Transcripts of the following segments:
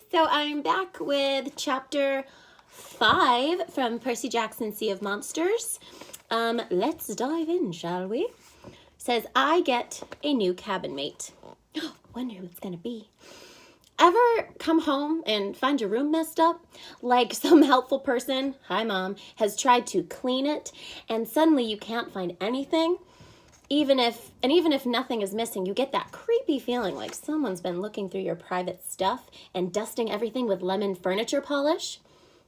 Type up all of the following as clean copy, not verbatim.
So I'm back with chapter 5 from Percy Jackson's Sea of Monsters. Let's dive in, shall we? It says, I get a new cabin mate. Wonder who it's gonna be. Ever come home and find your room messed up? Like some helpful person, hi mom, has tried to clean it and suddenly you can't find anything? Even if nothing is missing, you get that creepy feeling like someone's been looking through your private stuff and dusting everything with lemon furniture polish.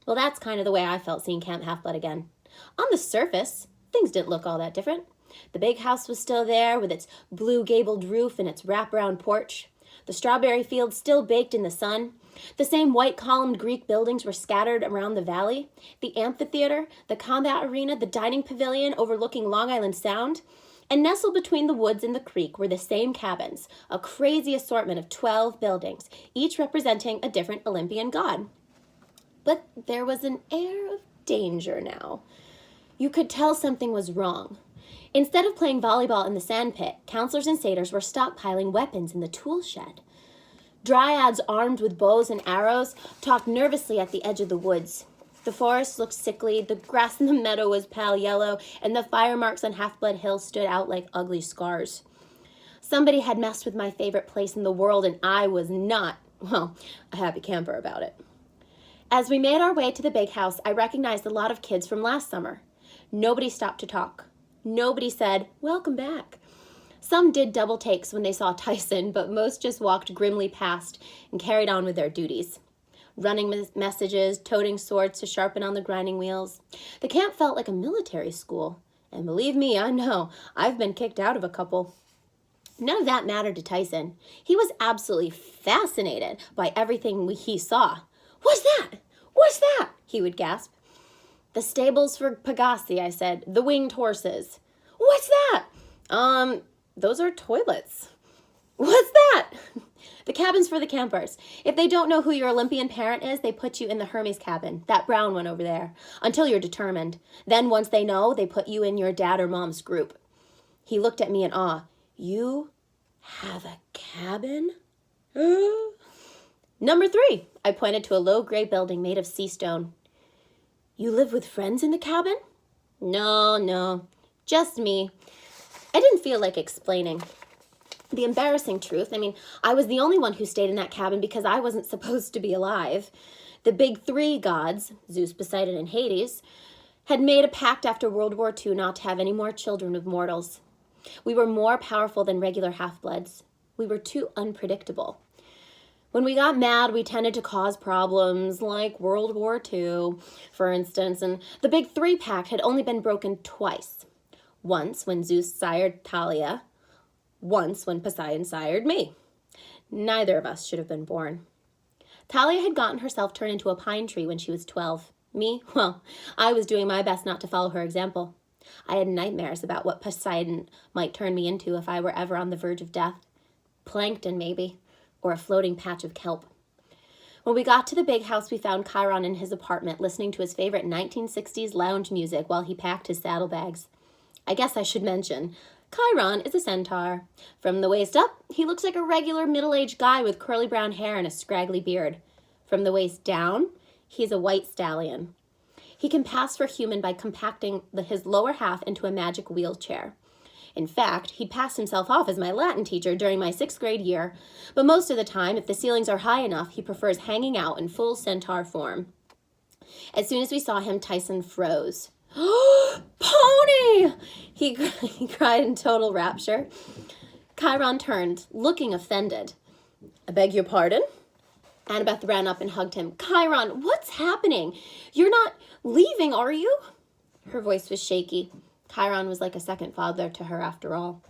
Well, that's kind of the way I felt seeing Camp Half-Blood again. On the surface, things didn't look all that different. The big house was still there with its blue gabled roof and its wraparound porch. The strawberry fields still baked in the sun. The same white columned Greek buildings were scattered around the valley. The amphitheater, the combat arena, the dining pavilion overlooking Long Island Sound. And nestled between the woods and the creek were the same cabins, a crazy assortment of 12 buildings, each representing a different Olympian god. But there was an air of danger now. You could tell something was wrong. Instead of playing volleyball in the sandpit, counselors and satyrs were stockpiling weapons in the tool shed. Dryads armed with bows and arrows talked nervously at the edge of the woods. The forest looked sickly, the grass in the meadow was pale yellow, and the fire marks on Half-Blood Hill stood out like ugly scars. Somebody had messed with my favorite place in the world, and I was not, well, a happy camper about it. As we made our way to the big house, I recognized a lot of kids from last summer. Nobody stopped to talk. Nobody said, welcome back. Some did double takes when they saw Tyson, but most just walked grimly past and carried on with their duties. Running messages, toting swords to sharpen on the grinding wheels. The camp felt like a military school. And believe me, I know, I've been kicked out of a couple. None of that mattered to Tyson. He was absolutely fascinated by everything he saw. What's that? What's that? He would gasp. The stables for Pegasi, I said. The winged horses. What's that? Those are toilets. What's that? The cabin's for the campers. If they don't know who your Olympian parent is, they put you in the Hermes cabin, that brown one over there, until you're determined. Then once they know, they put you in your dad or mom's group. He looked at me in awe. You have a cabin? Number 3, I pointed to a low gray building made of sea stone. You live with friends in the cabin? No, just me. I didn't feel like explaining. The embarrassing truth, I was the only one who stayed in that cabin because I wasn't supposed to be alive. The big 3 gods, Zeus, Poseidon, and Hades, had made a pact after World War II not to have any more children of mortals. We were more powerful than regular half-bloods. We were too unpredictable. When we got mad, we tended to cause problems, like World War II, for instance, and the big 3 pact had only been broken twice. Once when Zeus sired Thalia, once when Poseidon sired me. Neither of us should have been born. Thalia had gotten herself turned into a pine tree when she was 12. Me? Well, I was doing my best not to follow her example. I had nightmares about what Poseidon might turn me into if I were ever on the verge of death. Plankton, maybe, or a floating patch of kelp. When we got to the big house, we found Chiron in his apartment listening to his favorite 1960s lounge music while he packed his saddlebags. I guess I should mention, Chiron is a centaur. From the waist up, he looks like a regular middle-aged guy with curly brown hair and a scraggly beard. From the waist down, he's a white stallion. He can pass for human by compacting his lower half into a magic wheelchair. In fact, he'd pass himself off as my Latin teacher during my 6th grade year, but most of the time, if the ceilings are high enough, he prefers hanging out in full centaur form. As soon as we saw him, Tyson froze. Pony! He cried in total rapture. Chiron turned, looking offended. I beg your pardon? Annabeth ran up and hugged him. Chiron, what's happening? You're not leaving, are you? Her voice was shaky. Chiron was like a second father to her after all.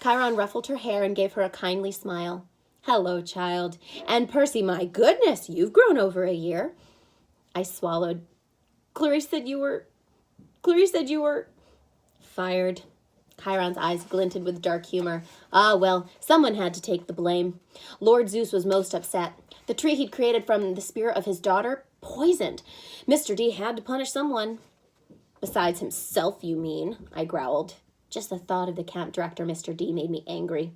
Chiron ruffled her hair and gave her a kindly smile. Hello, child. And Percy, my goodness, you've grown over a year. I swallowed. Clarice said you were fired. Chiron's eyes glinted with dark humor. Ah, well, someone had to take the blame. Lord Zeus was most upset. The tree he'd created from the spirit of his daughter, poisoned. Mr. D had to punish someone. Besides himself, you mean, I growled. Just the thought of the camp director, Mr. D, made me angry.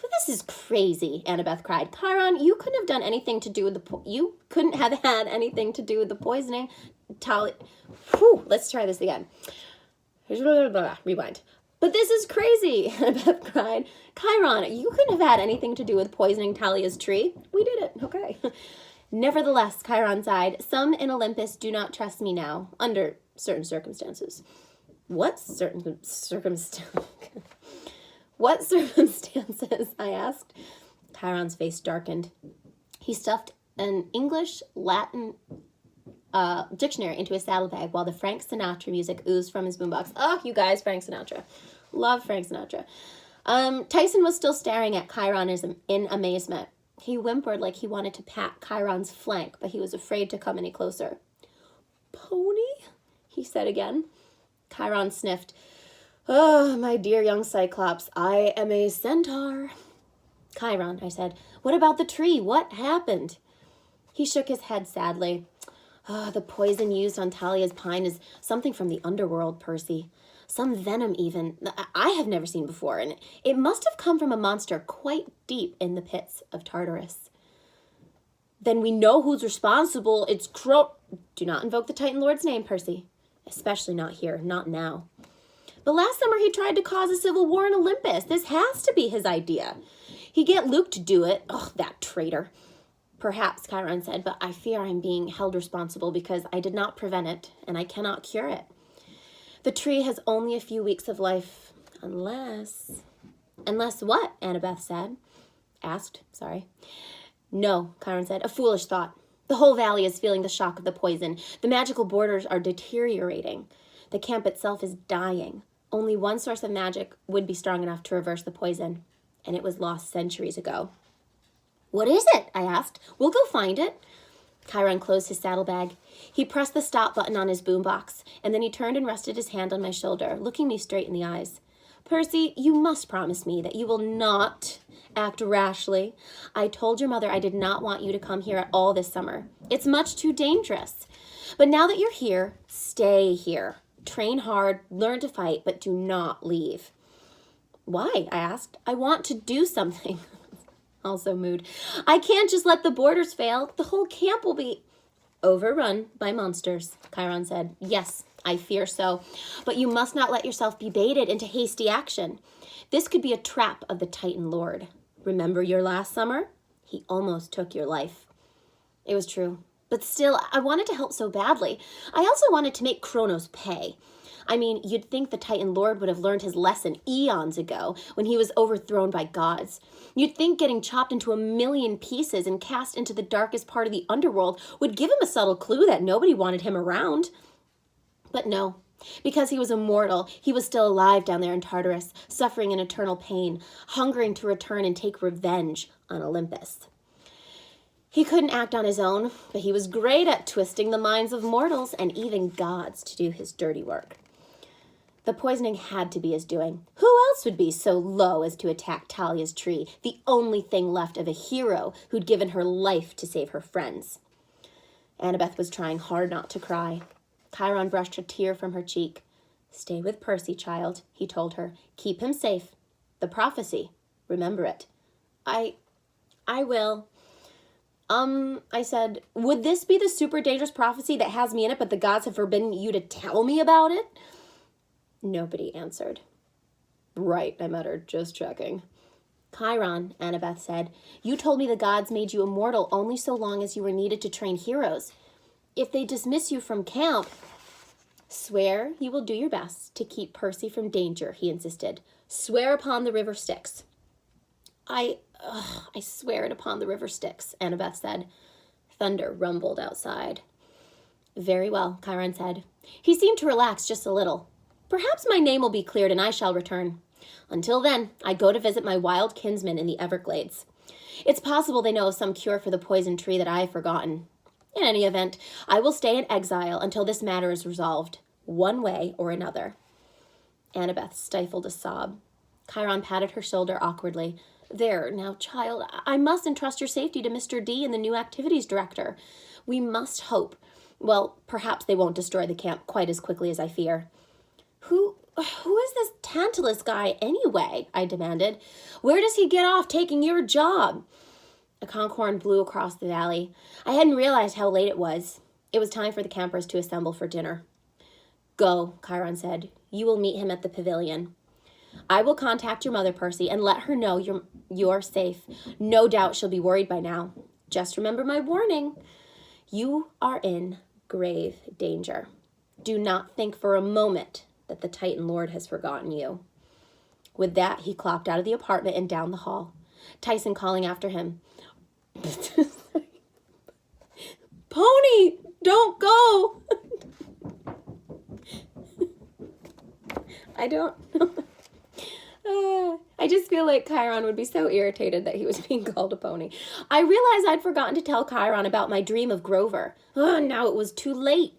This is crazy, Annabeth cried. Chiron, you couldn't have done anything to do with you couldn't have had anything to do with the poisoning. Let's try this again. Rewind. But this is crazy, Annabeth cried. Chiron, you couldn't have had anything to do with poisoning Talia's tree. We did it. Okay. Nevertheless, Chiron sighed, some in Olympus do not trust me now, under certain circumstances. What certain circumstances? What circumstances? I asked. Chiron's face darkened. He stuffed an English-Latin dictionary into his saddlebag while the Frank Sinatra music oozed from his boombox. Oh, you guys, Frank Sinatra. Love Frank Sinatra. Tyson was still staring at Chiron in amazement. He whimpered like he wanted to pat Chiron's flank, but he was afraid to come any closer. Pony? He said again. Chiron sniffed. Oh, my dear young Cyclops, I am a centaur. Chiron, I said, what about the tree? What happened? He shook his head sadly. Oh, the poison used on Talia's pine is something from the underworld, Percy. Some venom even, I have never seen before, and it must have come from a monster quite deep in the pits of Tartarus. Then we know who's responsible. It's Do not invoke the Titan Lord's name, Percy. Especially not here, not now. But last summer he tried to cause a civil war in Olympus. This has to be his idea. He get Luke to do it. Oh, that traitor. Perhaps, Chiron said, but I fear I'm being held responsible because I did not prevent it, and I cannot cure it. The tree has only a few weeks of life, unless... Unless what? Annabeth asked. No, Chiron said, a foolish thought. The whole valley is feeling the shock of the poison. The magical borders are deteriorating. The camp itself is dying. Only one source of magic would be strong enough to reverse the poison, and it was lost centuries ago. What is it? I asked. We'll go find it. Chiron closed his saddlebag. He pressed the stop button on his boombox, and then he turned and rested his hand on my shoulder, looking me straight in the eyes. Percy, you must promise me that you will not act rashly. I told your mother I did not want you to come here at all this summer. It's much too dangerous. But now that you're here, stay here. Train hard, learn to fight, but do not leave. Why? I asked. I want to do something. Also mood. I can't just let the borders fail. The whole camp will be overrun by monsters, Chiron said. Yes, I fear so. But you must not let yourself be baited into hasty action. This could be a trap of the Titan Lord. Remember your last summer? He almost took your life. It was true. But still, I wanted to help so badly. I also wanted to make Kronos pay. I mean, you'd think the Titan Lord would have learned his lesson eons ago when he was overthrown by gods. You'd think getting chopped into a million pieces and cast into the darkest part of the underworld would give him a subtle clue that nobody wanted him around. But no, because he was immortal, he was still alive down there in Tartarus, suffering an eternal pain, hungering to return and take revenge on Olympus. He couldn't act on his own, but he was great at twisting the minds of mortals and even gods to do his dirty work. The poisoning had to be his doing. Who else would be so low as to attack Talia's tree, the only thing left of a hero who'd given her life to save her friends? Annabeth was trying hard not to cry. Chiron brushed a tear from her cheek. Stay with Percy, child, he told her. Keep him safe. The prophecy. Remember it. I will. I said, would this be the super dangerous prophecy that has me in it, but the gods have forbidden you to tell me about it? Nobody answered. Right, I muttered, just checking. Chiron, Annabeth said, you told me the gods made you immortal only so long as you were needed to train heroes. If they dismiss you from camp, swear you will do your best to keep Percy from danger, he insisted. Swear upon the river Styx. I swear it upon the river Styx, Annabeth said. Thunder rumbled outside. Very well, Chiron said. He seemed to relax just a little. Perhaps my name will be cleared and I shall return. Until then, I go to visit my wild kinsmen in the Everglades. It's possible they know of some cure for the poison tree that I have forgotten. In any event, I will stay in exile until this matter is resolved, one way or another. Annabeth stifled a sob. Chiron patted her shoulder awkwardly. There, now, child, I must entrust your safety to Mr. D and the new activities director. We must hope. Well, perhaps they won't destroy the camp quite as quickly as I fear. Who is this Tantalus guy anyway? I demanded. Where does he get off taking your job? A conch horn blew across the valley. I hadn't realized how late it was. It was time for the campers to assemble for dinner. Go, Chiron said. You will meet him at the pavilion. I will contact your mother, Percy, and let her know you're safe. No doubt she'll be worried by now. Just remember my warning. You are in grave danger. Do not think for a moment that the Titan Lord has forgotten you. With that, he clocked out of the apartment and down the hall, Tyson calling after him. Pony, don't go. I don't know. I just feel like Chiron would be so irritated that he was being called a pony. I realized I'd forgotten to tell Chiron about my dream of Grover. Now it was too late.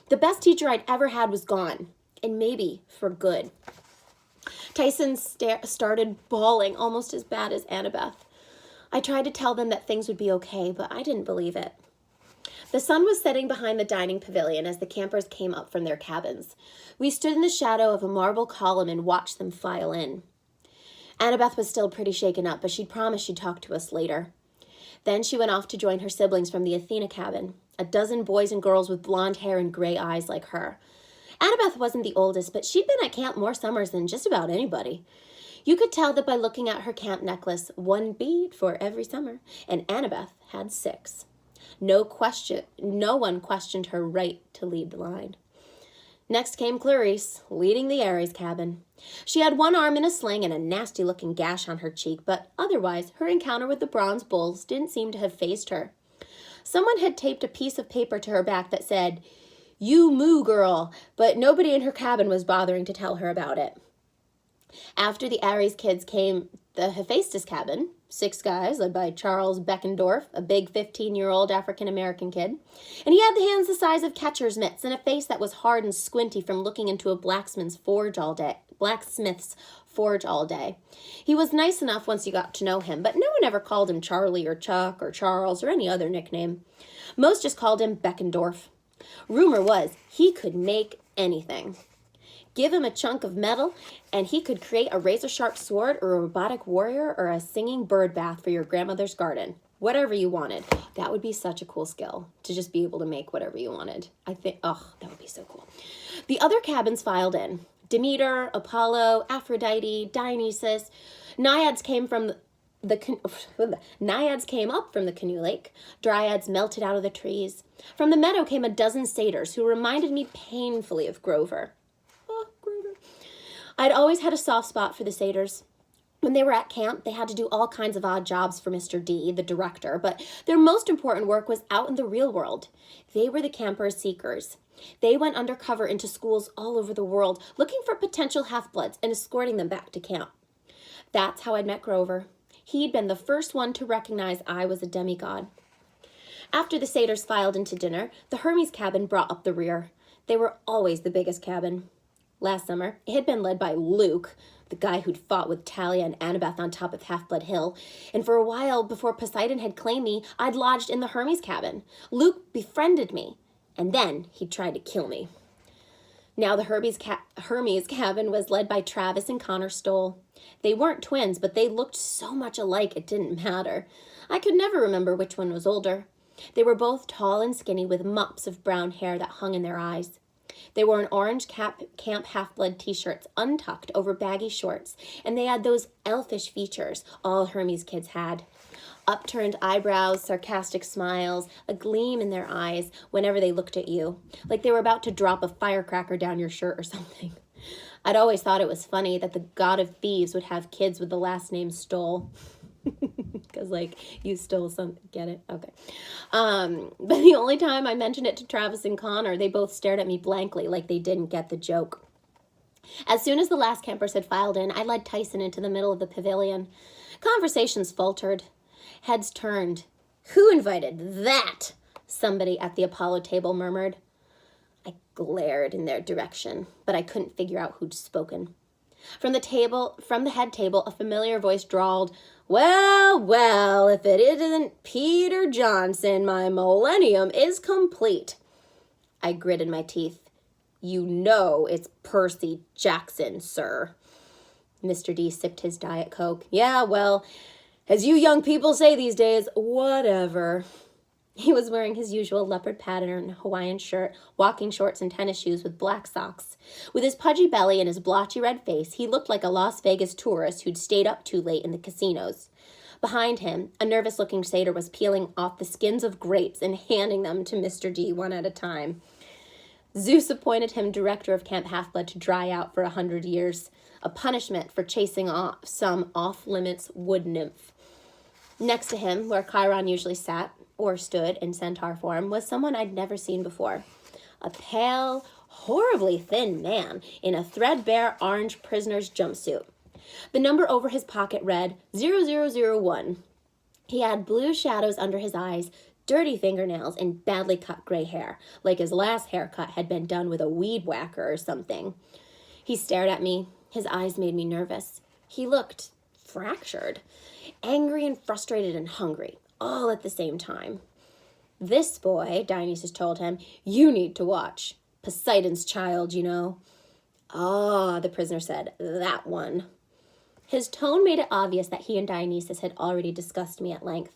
The best teacher I'd ever had was gone, and maybe for good. Tyson started bawling almost as bad as Annabeth. I tried to tell them that things would be okay, but I didn't believe it. The sun was setting behind the dining pavilion as the campers came up from their cabins. We stood in the shadow of a marble column and watched them file in. Annabeth was still pretty shaken up, but she'd promised she'd talk to us later. Then she went off to join her siblings from the Athena cabin, a dozen boys and girls with blonde hair and gray eyes like her. Annabeth wasn't the oldest, but she'd been at camp more summers than just about anybody. You could tell that by looking at her camp necklace, 1 bead for every summer, and Annabeth had 6. No one questioned her right to lead the line. Next came Clarice, leading the Ares cabin. She had one arm in a sling and a nasty-looking gash on her cheek, but otherwise, her encounter with the bronze bulls didn't seem to have fazed her. Someone had taped a piece of paper to her back that said, "You moo, girl," but nobody in her cabin was bothering to tell her about it. After the Ares kids came the Hephaestus cabin, 6 guys led by Charles Beckendorf, a big 15-year-old African-American kid. And he had the hands the size of catcher's mitts and a face that was hard and squinty from looking into a blacksmith's forge all day. He was nice enough once you got to know him, but no one ever called him Charlie or Chuck or Charles or any other nickname. Most just called him Beckendorf. Rumor was he could make anything. Give him a chunk of metal, and he could create a razor-sharp sword or a robotic warrior or a singing bird bath for your grandmother's garden. Whatever you wanted. That would be such a cool skill, to just be able to make whatever you wanted. I think, that would be so cool. The other cabins filed in. Demeter, Apollo, Aphrodite, Dionysus. Naiads came up from the canoe lake. Dryads melted out of the trees. From the meadow came a dozen satyrs who reminded me painfully of Grover. I'd always had a soft spot for the satyrs. When they were at camp, they had to do all kinds of odd jobs for Mr. D, the director, but their most important work was out in the real world. They were the campers' seekers. They went undercover into schools all over the world, looking for potential half-bloods and escorting them back to camp. That's how I'd met Grover. He'd been the first one to recognize I was a demigod. After the satyrs filed into dinner, the Hermes cabin brought up the rear. They were always the biggest cabin. Last summer, it had been led by Luke, the guy who'd fought with Talia and Annabeth on top of Half-Blood Hill. And for a while, before Poseidon had claimed me, I'd lodged in the Hermes cabin. Luke befriended me, and then he tried to kill me. Now the Hermes cabin was led by Travis and Connor Stoll. They weren't twins, but they looked so much alike it didn't matter. I could never remember which one was older. They were both tall and skinny with mops of brown hair that hung in their eyes. They wore an orange Camp Half-Blood t-shirts untucked over baggy shorts, and they had those elfish features all Hermes kids had. Upturned eyebrows, sarcastic smiles, a gleam in their eyes whenever they looked at you, like they were about to drop a firecracker down your shirt or something. I'd always thought it was funny that the god of thieves would have kids with the last name Stoll. Because, you stole something. Get it? Okay. But the only time I mentioned it to Travis and Connor, they both stared at me blankly like they didn't get the joke. As soon as the last campers had filed in, I led Tyson into the middle of the pavilion. Conversations faltered. Heads turned. "Who invited that?" somebody at the Apollo table murmured. I glared in their direction, but I couldn't figure out who'd spoken. From the head table, a familiar voice drawled, well, if it isn't Peter Johnson, my millennium is complete." I gritted my teeth. You know it's Percy Jackson, sir. Mr. D sipped his Diet Coke. Yeah, well, as you young people say these days, whatever. He was wearing his usual leopard pattern Hawaiian shirt, walking shorts, and tennis shoes with black socks. With his pudgy belly and his blotchy red face, he looked like a Las Vegas tourist who'd stayed up too late in the casinos. Behind him, a nervous-looking satyr was peeling off the skins of grapes and handing them to Mr. D one at a time. Zeus appointed him director of Camp Half-Blood to dry out for 100 years, a punishment for chasing off some off-limits wood nymph. Next to him, where Chiron usually sat, or stood in centaur form, was someone I'd never seen before. A pale, horribly thin man in a threadbare orange prisoner's jumpsuit. The number over his pocket read 0001. He had blue shadows under his eyes, dirty fingernails, and badly cut gray hair, like his last haircut had been done with a weed whacker or something. He stared at me. His eyes made me nervous. He looked fractured, angry and frustrated and hungry, all at the same time. This boy, Dionysus told him, you need to watch. Poseidon's child, you know. Ah, the prisoner said, that one. His tone made it obvious that he and Dionysus had already discussed me at length.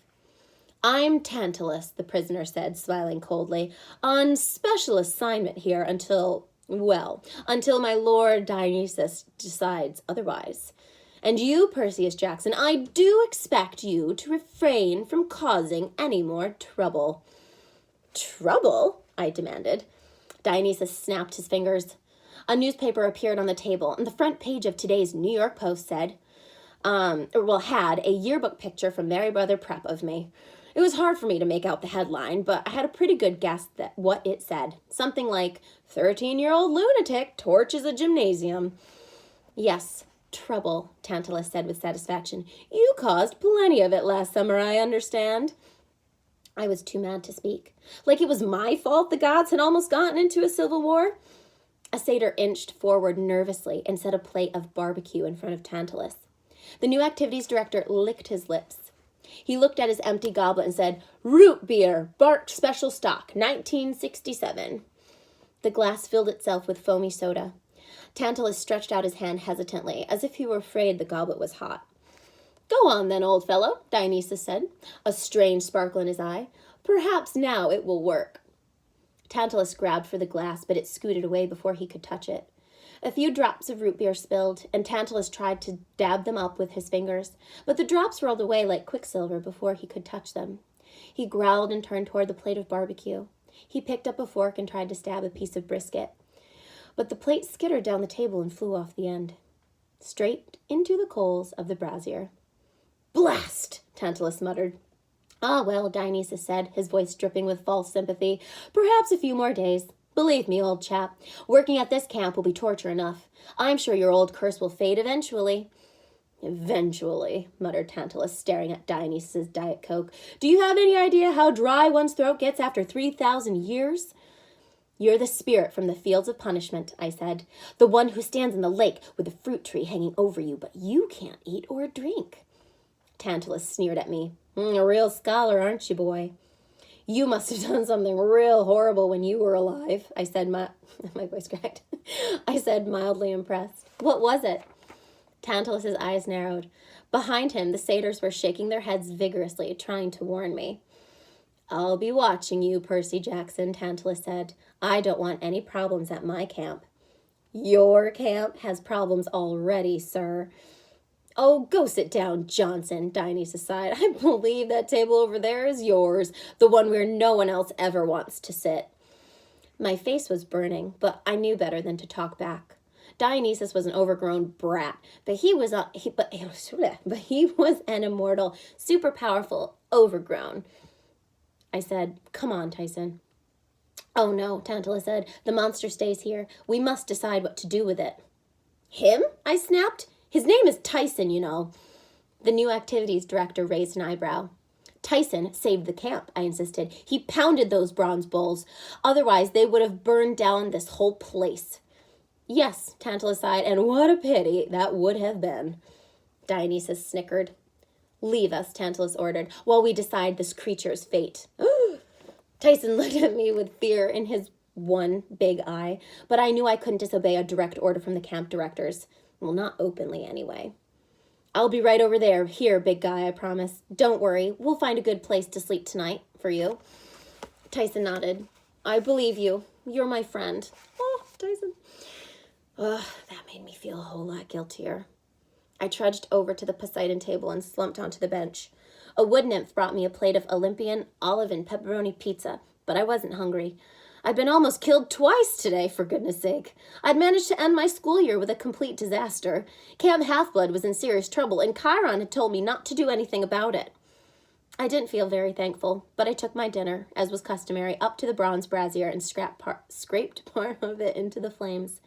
I'm Tantalus, the prisoner said, smiling coldly, on special assignment here until my lord Dionysus decides otherwise. And you, Perseus Jackson, I do expect you to refrain from causing any more trouble. Trouble? I demanded. Dionysus snapped his fingers. A newspaper appeared on the table, and the front page of today's New York Post had a yearbook picture from Meriwether Prep of me. It was hard for me to make out the headline, but I had a pretty good guess at what it said. Something like, 13-year-old lunatic torches a gymnasium. Yes, trouble, Tantalus said with satisfaction. You caused plenty of it last summer, I understand. I was too mad to speak. Like it was my fault the gods had almost gotten into a civil war? A satyr inched forward nervously and set a plate of barbecue in front of Tantalus. The new activities director licked his lips. He looked at his empty goblet and said, root beer, barked special stock, 1967. The glass filled itself with foamy soda. Tantalus stretched out his hand hesitantly, as if he were afraid the goblet was hot. Go on then, old fellow, Dionysus said, a strange sparkle in his eye. Perhaps now it will work. Tantalus grabbed for the glass, but it scooted away before he could touch it. A few drops of root beer spilled, and Tantalus tried to dab them up with his fingers, but the drops rolled away like quicksilver before he could touch them. He growled and turned toward the plate of barbecue. He picked up a fork and tried to stab a piece of brisket, but the plate skittered down the table and flew off the end, straight into the coals of the brazier. Blast! Tantalus muttered. Ah, well, Dionysus said, his voice dripping with false sympathy, perhaps a few more days. Believe me, old chap, working at this camp will be torture enough. I'm sure your old curse will fade eventually. Eventually, muttered Tantalus, staring at Dionysus's Diet Coke. Do you have any idea how dry one's throat gets after 3,000 years? You're the spirit from the fields of punishment, I said, the one who stands in the lake with a fruit tree hanging over you, but you can't eat or drink. Tantalus sneered at me. A real scholar, aren't you, boy? You must have done something real horrible when you were alive, I said, my voice cracked. I said, mildly impressed. What was it? Tantalus's eyes narrowed. Behind him, the satyrs were shaking their heads vigorously, trying to warn me. I'll be watching you, Percy Jackson, Tantalus said. I don't want any problems at my camp. Your camp has problems already, sir. Oh, go sit down, Johnson, Dionysus sighed. I believe that table over there is yours, the one where no one else ever wants to sit. My face was burning, but I knew better than to talk back. Dionysus was an overgrown brat, but he was an immortal, super powerful, overgrown. I said, come on, Tyson. Oh no, Tantalus said, the monster stays here. We must decide what to do with it. Him? I snapped. His name is Tyson, you know. The new activities director raised an eyebrow. Tyson saved the camp, I insisted. He pounded those bronze bulls. Otherwise, they would have burned down this whole place. Yes, Tantalus sighed, and what a pity that would have been. Dionysus snickered. Leave us, Tantalus ordered, while we decide this creature's fate. Tyson looked at me with fear in his one big eye, but I knew I couldn't disobey a direct order from the camp directors. Well, not openly anyway. I'll be right over there. Here, big guy, I promise. Don't worry, we'll find a good place to sleep tonight for you. Tyson nodded. I believe you. You're my friend. Oh, Tyson. Ugh, that made me feel a whole lot guiltier. I trudged over to the Poseidon table and slumped onto the bench. A wood nymph brought me a plate of Olympian olive and pepperoni pizza, but I wasn't hungry. I'd been almost killed twice today, for goodness sake. I'd managed to end my school year with a complete disaster. Camp Half-Blood was in serious trouble, and Chiron had told me not to do anything about it. I didn't feel very thankful, but I took my dinner, as was customary, up to the bronze brazier and scraped part of it into the flames.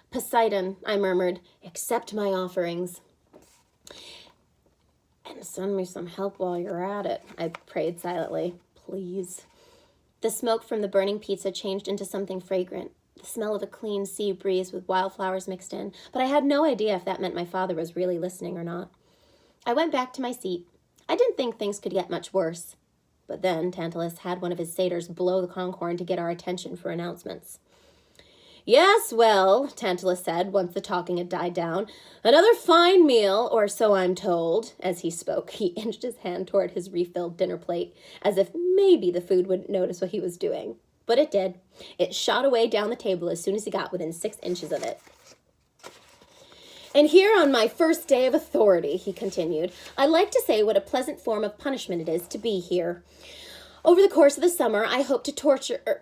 Poseidon, I murmured, accept my offerings. And send me some help while you're at it, I prayed silently. Please. The smoke from the burning pizza changed into something fragrant, the smell of a clean sea breeze with wildflowers mixed in, but I had no idea if that meant my father was really listening or not. I went back to my seat. I didn't think things could get much worse. But then Tantalus had one of his satyrs blow the conch horn to get our attention for announcements. Yes, well, Tantalus said, once the talking had died down, another fine meal, or so I'm told. As he spoke, he inched his hand toward his refilled dinner plate, as if maybe the food wouldn't notice what he was doing. But it did. It shot away down the table as soon as he got within 6 inches of it. And here on my first day of authority, he continued, I like to say what a pleasant form of punishment it is to be here. Over the course of the summer, I hope to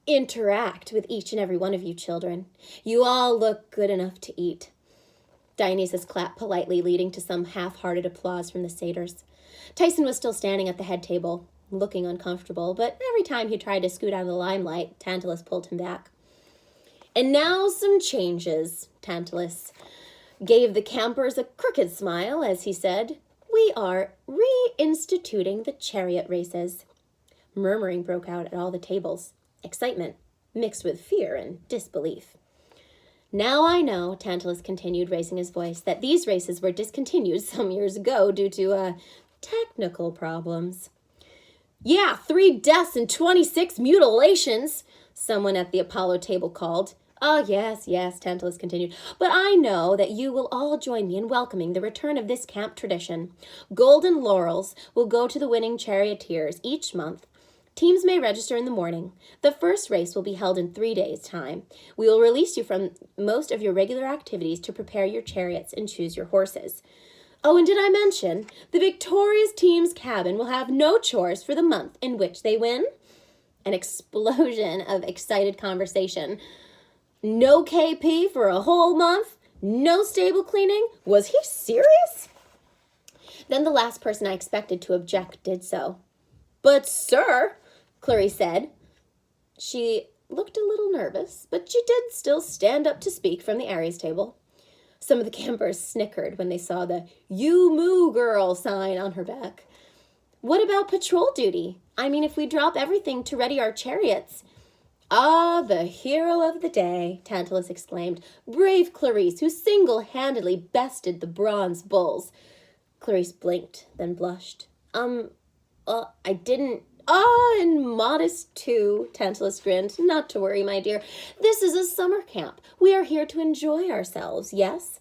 interact with each and every one of you children. You all look good enough to eat. Dionysus clapped politely, leading to some half-hearted applause from the satyrs. Tyson was still standing at the head table, looking uncomfortable, but every time he tried to scoot out of the limelight, Tantalus pulled him back. And now some changes, Tantalus gave the campers a crooked smile as he said, we are reinstituting the chariot races. Murmuring broke out at all the tables. Excitement, mixed with fear and disbelief. Now I know, Tantalus continued, raising his voice, that these races were discontinued some years ago due to, technical problems. Yeah, 3 deaths and 26 mutilations, someone at the Apollo table called. Oh, yes, Tantalus continued, but I know that you will all join me in welcoming the return of this camp tradition. Golden laurels will go to the winning charioteers each month. Teams may register in the morning. The first race will be held in 3 days' time. We will release you from most of your regular activities to prepare your chariots and choose your horses. Oh, and did I mention, the victorious team's cabin will have no chores for the month in which they win? An explosion of excited conversation. No KP for a whole month? No stable cleaning? Was he serious? Then the last person I expected to object did so. But, sir, Clarice said. She looked a little nervous, but she did still stand up to speak from the Aries table. Some of the campers snickered when they saw the "You Moo Girl" sign on her back. What about patrol duty? I mean, if we drop everything to ready our chariots. Ah, the hero of the day, Tantalus exclaimed. Brave Clarice, who single-handedly bested the bronze bulls. Clarice blinked, then blushed. I didn't. And modest too, Tantalus grinned. Not to worry, my dear. This is a summer camp. We are here to enjoy ourselves, yes?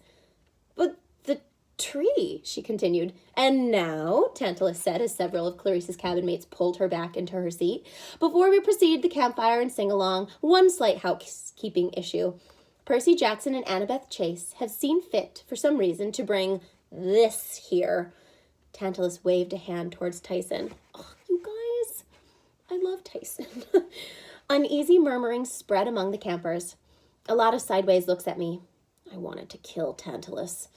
But the tree, she continued. And now, Tantalus said as several of Clarice's cabin mates pulled her back into her seat. Before we proceed the campfire and sing along, one slight housekeeping issue. Percy Jackson and Annabeth Chase have seen fit, for some reason, to bring this here. Tantalus waved a hand towards Tyson. Oh, you guys, I love Tyson. Uneasy murmurings spread among the campers. A lot of sideways looks at me. I wanted to kill Tantalus.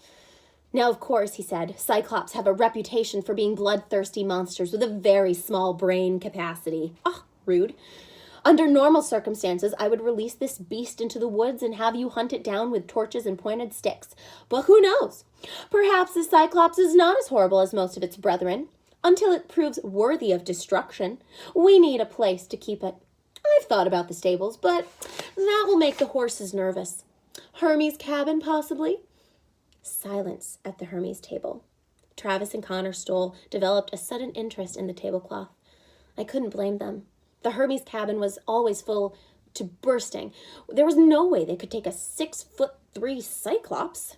Now, of course, he said, Cyclops have a reputation for being bloodthirsty monsters with a very small brain capacity. Ah, rude. Under normal circumstances, I would release this beast into the woods and have you hunt it down with torches and pointed sticks. But who knows? Perhaps the Cyclops is not as horrible as most of its brethren. Until it proves worthy of destruction, we need a place to keep it. I've thought about the stables, but that will make the horses nervous. Hermes' cabin, possibly? Silence at the Hermes table. Travis and Connor Stoll developed a sudden interest in the tablecloth. I couldn't blame them. The Hermes cabin was always full to bursting. There was no way they could take a 6'3" Cyclops.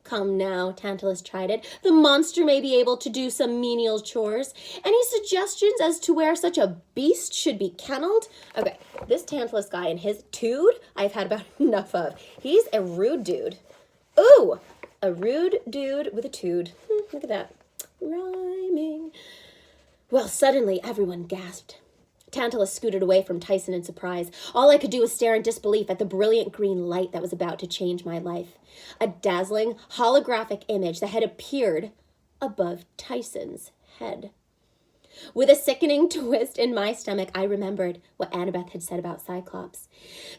Come now, Tantalus chided. The monster may be able to do some menial chores. Any suggestions as to where such a beast should be kennelled? Okay, this Tantalus guy and his tude, I've had about enough of. He's a rude dude. Ooh, a rude dude with a tude. Look at that. Rhyming. Well, suddenly everyone gasped. Tantalus scooted away from Tyson in surprise. All I could do was stare in disbelief at the brilliant green light that was about to change my life. A dazzling, holographic image that had appeared above Tyson's head. With a sickening twist in my stomach, I remembered what Annabeth had said about Cyclops.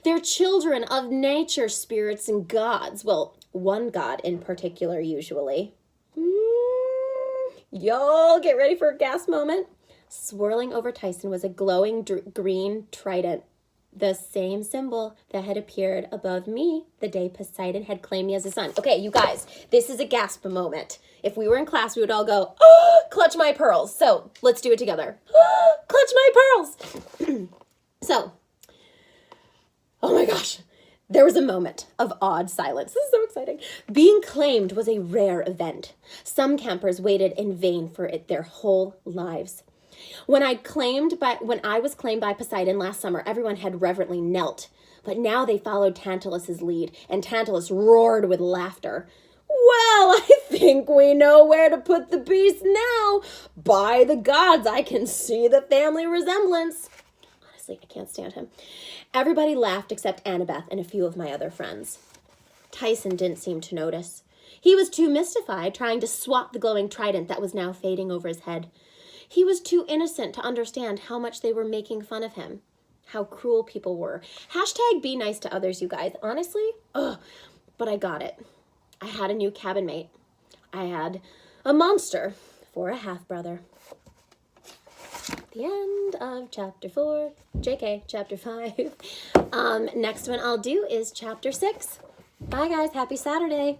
They're children of nature, spirits, and gods. Well, one god in particular, usually. Y'all get ready for a gasp moment. Swirling over Tyson was a glowing green trident, the same symbol that had appeared above me the day Poseidon had claimed me as a son. Okay, you guys, this is a gasp moment. If we were in class, we would all go, oh, clutch my pearls. So let's do it together. Oh, clutch my pearls. So, oh my gosh, there was a moment of awed silence. This is so exciting. Being claimed was a rare event. Some campers waited in vain for it their whole lives. When I was claimed by Poseidon last summer, everyone had reverently knelt. But now they followed Tantalus's lead, and Tantalus roared with laughter. Well, I think we know where to put the beast now. By the gods, I can see the family resemblance. Honestly, I can't stand him. Everybody laughed except Annabeth and a few of my other friends. Tyson didn't seem to notice. He was too mystified, trying to swat the glowing trident that was now fading over his head. He was too innocent to understand how much they were making fun of him. How cruel people were. Hashtag be nice to others, you guys. Honestly, but I got it. I had a new cabin mate. I had a monster for a half-brother. The end of chapter 4. JK, chapter 5. Next one I'll do is chapter 6. Bye, guys. Happy Saturday.